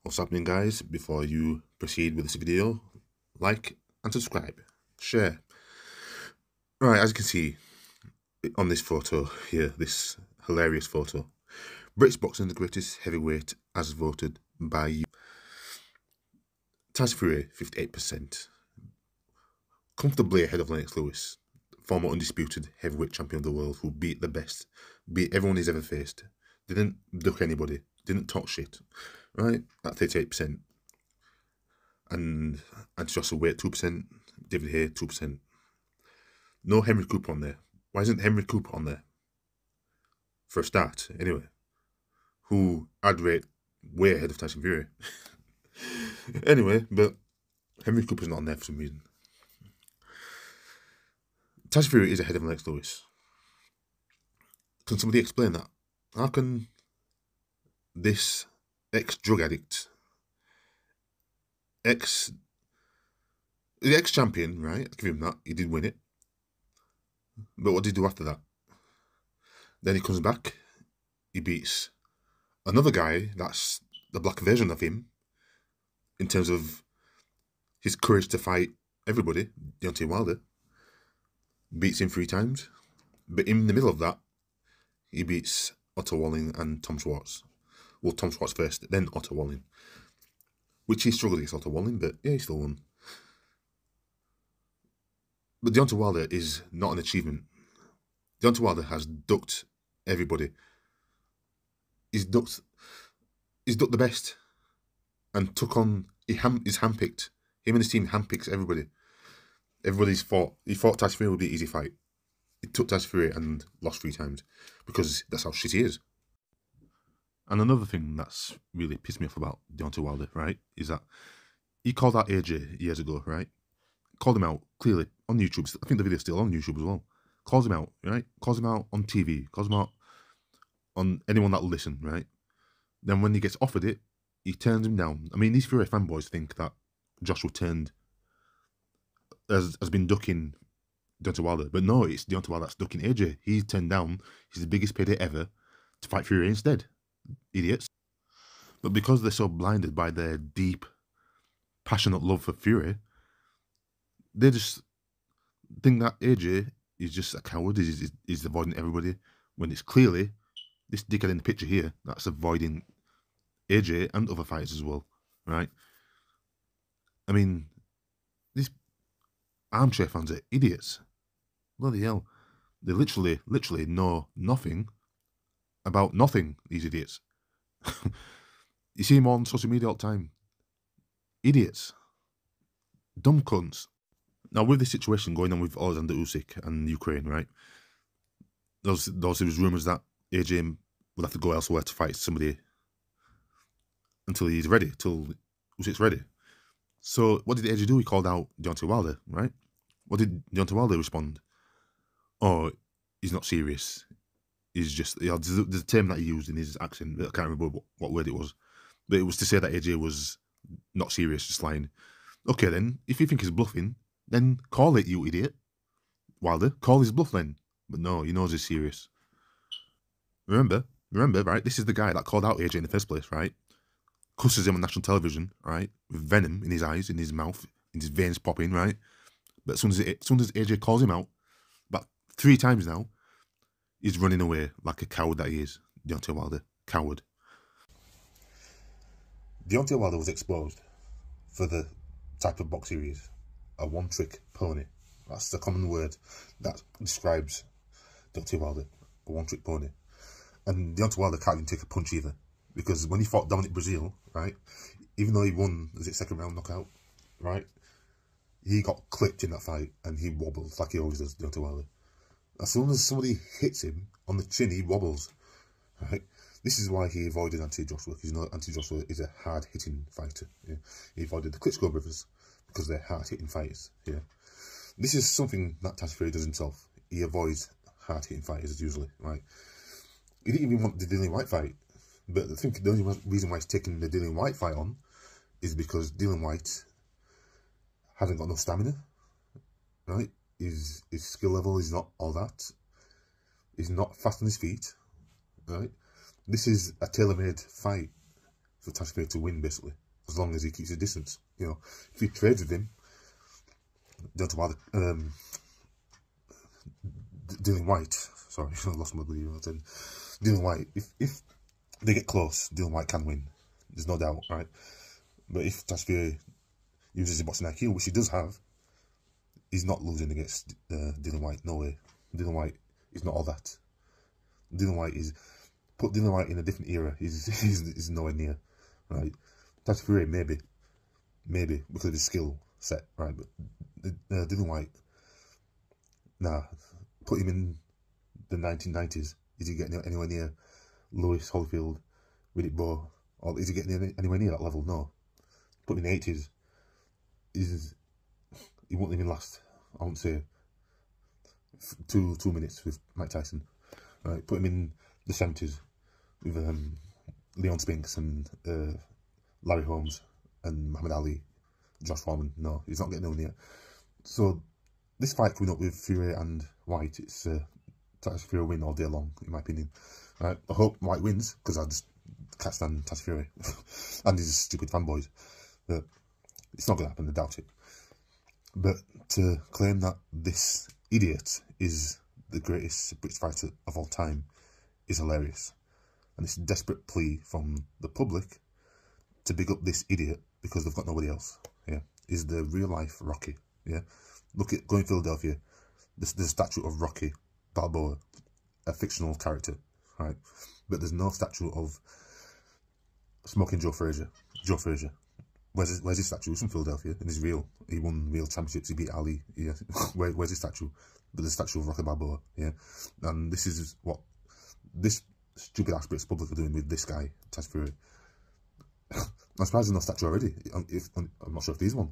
What's happening, guys? Before you proceed with this video, like and subscribe, share. Right, as you can see on this photo here, this hilarious photo, British boxing the greatest heavyweight as voted by you. Tyson Fury, 58%. Comfortably ahead of Lennox Lewis, former undisputed heavyweight champion of the world who beat the best, beat everyone he's ever faced, didn't duck anybody, didn't talk shit, right? At 38%. And Joshua Wade, 2%, David Haye, 2%. No Henry Cooper on there. Why isn't Henry Cooper on there? For a start, anyway. Who I'd rate way ahead of Tyson Fury. Anyway, but Henry Cooper's not on there for some reason. Tyson Fury is ahead of Lennox Lewis. Can somebody explain that? How can this ex-drug addict, the ex-champion, right? I'll give him that. He did win it. But what did he do after that? Then he comes back. He beats another guy that's the black version of him in terms of his courage to fight everybody, Deontay Wilder. Beats him 3 times. But in the middle of that, he beats Otto Walling and Tom Schwartz. Well, Tom Schwartz first, then Otto Walling. Which he struggled against Otto Walling, but yeah, he still won. But Deontay Wilder is not an achievement. Deontay Wilder has ducked everybody. He's ducked the best. And took on, he's handpicked. Him and his team handpicks everybody. Everybody's fought. He thought Tyson Fury would be an easy fight. He took Tyson Fury and lost 3 times. Because that's how shit he is. And another thing that's really pissed me off about Deontay Wilder, right, is that he called out AJ years ago, right? Called him out clearly on YouTube. I think the video's still on YouTube as well. Calls him out, right? Calls him out on TV. Calls him out on anyone that'll listen, right? Then when he gets offered it, he turns him down. I mean, these Fury fanboys think that Joshua has been ducking Deontay Wilder. But no, it's Deontay Wilder that's ducking AJ. He's turned down his biggest payday ever to fight Fury instead. Idiots. But because they're so blinded by their deep, passionate love for Fury, they just think that AJ is just a coward, he's avoiding everybody, when it's clearly this dickhead in the picture here that's avoiding AJ and other fighters as well, right? I mean, these armchair fans are idiots. Bloody hell. They literally know nothing about nothing, these idiots. You see them on social media all the time. Idiots. Dumb cunts. Now, with this situation going on with Alexander Usyk and Ukraine, right? There was rumours that AJ will have to go elsewhere to fight somebody until he's ready, till Usyk's ready. So, what did AJ do? He called out Deontay Wilder, right? What did Deontay Wilder respond? Oh, he's not serious. He's just, you know, there's a term that he used in his accent. I can't remember what word it was. But it was to say that AJ was not serious, just lying. Okay, then, if you think he's bluffing, then call it, you idiot. Wilder, call his bluff then. But no, he knows he's serious. Remember, right? This is the guy that called out AJ in the first place, right? Cusses him on national television, right? With venom in his eyes, in his mouth, in his veins popping, right? But as soon as AJ calls him out, about 3 times now, he's running away like a coward that he is. Deontay Wilder, coward. Deontay Wilder was exposed for the type of boxer he is. A one-trick pony. That's the common word that describes Deontay Wilder. A one-trick pony. And Deontay Wilder can't even take a punch either. Because when he fought Dominic Breazeale, right, even though he won, was it 2nd round knockout, right, he got clipped in that fight and he wobbles like he always does, Deontay Wilder. As soon as somebody hits him on the chin, he wobbles, right? This is why he avoided Anthony Joshua, because you know Anthony Joshua is a hard-hitting fighter. Yeah? He avoided the Klitschko brothers because they're hard-hitting fighters. Yeah, this is something that Tyson Fury does himself. He avoids hard-hitting fighters usually, right? He didn't even want the Dillian Whyte fight, but I think the only reason why he's taking the Dillian Whyte fight on is because Dillian Whyte hasn't got no stamina, right? His skill level is not all that. He's not fast on his feet, right? This is a tailor-made fight for Tyson Fury to win, basically, as long as he keeps his distance. You know, if he trades with him, Deontay Wilder, Dillian White, sorry, I lost my bloody words. Dillian White, if they get close, Dillian White can win. There's no doubt, right? But if Tyson Fury uses his boxing IQ, which he does have, he's not losing against Dillian White. No way. Dillian White is not all that. Dillian White is... Put Dillian White in a different era. He's nowhere near, right? Tyson Fury, maybe, because of his skill set, right? But Dillian White, nah. Put him in the 1990s. Is he getting anywhere near Lewis, Holyfield, Riddick Bowe? Or is he getting anywhere near that level? No. Put him in the 80s. He won't even last, I won't say, 2 minutes with Mike Tyson. Right? Put him in the 70s with Leon Spinks and Larry Holmes and Muhammad Ali, Josh Foreman. No, he's not getting nowhere near. So this fight coming up with Fury and White, it's Tyson Fury win all day long, in my opinion. Right? I hope White wins, because I just can't stand Tyson Fury and his stupid fanboys. But it's not going to happen, I doubt it. But to claim that this idiot is the greatest British fighter of all time is hilarious. And it's a desperate plea from the public to big up this idiot because they've got nobody else. Yeah, is the real life Rocky. Yeah, look at going Philadelphia. There's the statue of Rocky Balboa, a fictional character, right? But there's no statue of Smoking Joe Frazier. Joe Frazier. Where's his statue? He's from Philadelphia and he's real. He won real championships. He beat Ali. Yeah. Where's his statue? But the statue of Rocky Balboa. Yeah. And this is what this stupid ass British public are doing with this guy, Tyson Fury. I'm surprised there's no statue already. I'm not sure if there is one.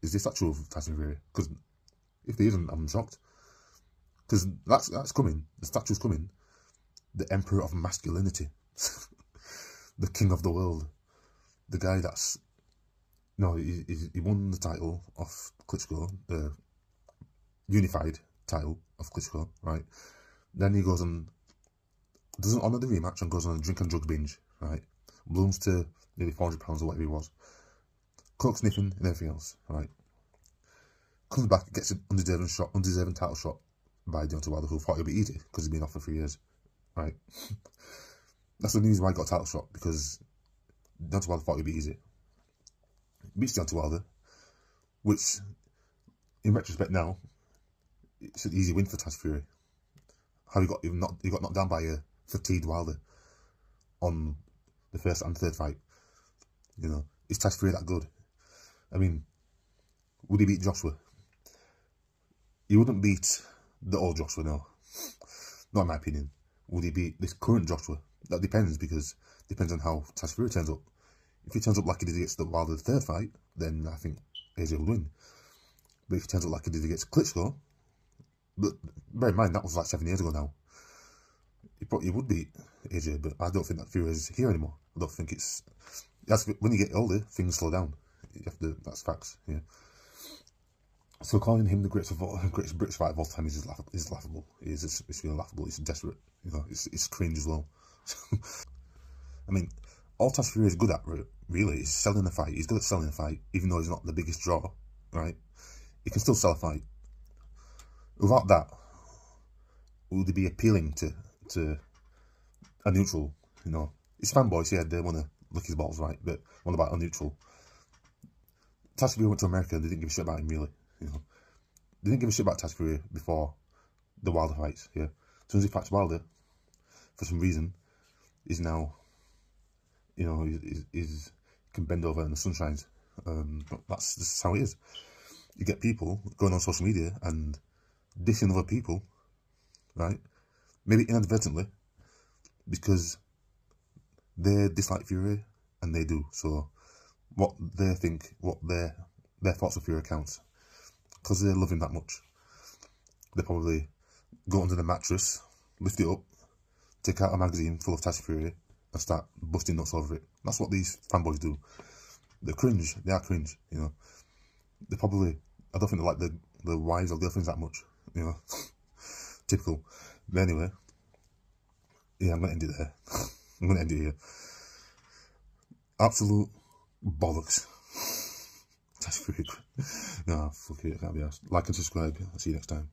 Is this statue of Tyson Fury? Because if there isn't, I'm shocked. Because that's coming. The statue's coming. The Emperor of Masculinity. The King of the World. The guy that's... No, he won the title of Klitschko, the unified title of Klitschko, right? Then he goes on, doesn't honour the rematch and goes on a drink and drug binge, right? Blooms to nearly 400 pounds or whatever he was. Coke sniffing and everything else, right? Comes back, gets an undeserving title shot by Deontay Wilder, who thought it would be easy because he'd been off for 3 years, right? That's the reason why he got a title shot, because Deontay Wilder thought it would be easy. Beats Deontay Wilder, which, in retrospect now, it's an easy win for Tyson Fury. How he got knocked down by a fatigued Wilder on the first and third fight. You know, is Tyson Fury that good? I mean, would he beat Joshua? He wouldn't beat the old Joshua, no. Not in my opinion. Would he beat this current Joshua? That depends, because it depends on how Tyson Fury turns up. If he turns up like he did against the Wilder third fight, then I think AJ will win. But if he turns up like he did against Klitschko, but bear in mind, that was like 7 years ago now. He probably would beat AJ, but I don't think that Fury is here anymore. I don't think it's... when you get older, things slow down. You have to, that's facts, yeah. So calling him the greatest British fighter of all time is laughable. It's really laughable. It's desperate. You know, it's cringe as well. I mean, all Tyson Fury is good at, really, is selling a fight. He's good at selling a fight, even though he's not the biggest draw, right? He can still sell a fight. Without that, would he be appealing to a neutral? You know, his fanboys, yeah, they want to lick his balls, right? But what about a neutral? Tyson Fury went to America. They didn't give a shit about him, really. You know, they didn't give a shit about Tyson Fury before the Wilder fights. Yeah, as soon as he fights Wilder, for some reason, he's now, you know, he's can bend over and the sun shines. That's just how it is. You get people going on social media and dissing other people, right? Maybe inadvertently, because they dislike Fury and they do. So what they think, what their thoughts of Fury counts, because they love him that much. They probably go under the mattress, lift it up, take out a magazine full of Tyson Fury and start busting nuts over it. That's what these fanboys do. They're cringe. They are cringe, you know. They probably, I don't think they like the wives or girlfriends that much, you know. Typical. But anyway, yeah, I'm going to end it there. I'm going to end it here. Absolute bollocks. That's pretty good. No, fuck it, I can't be asked. Like and subscribe. I'll see you next time.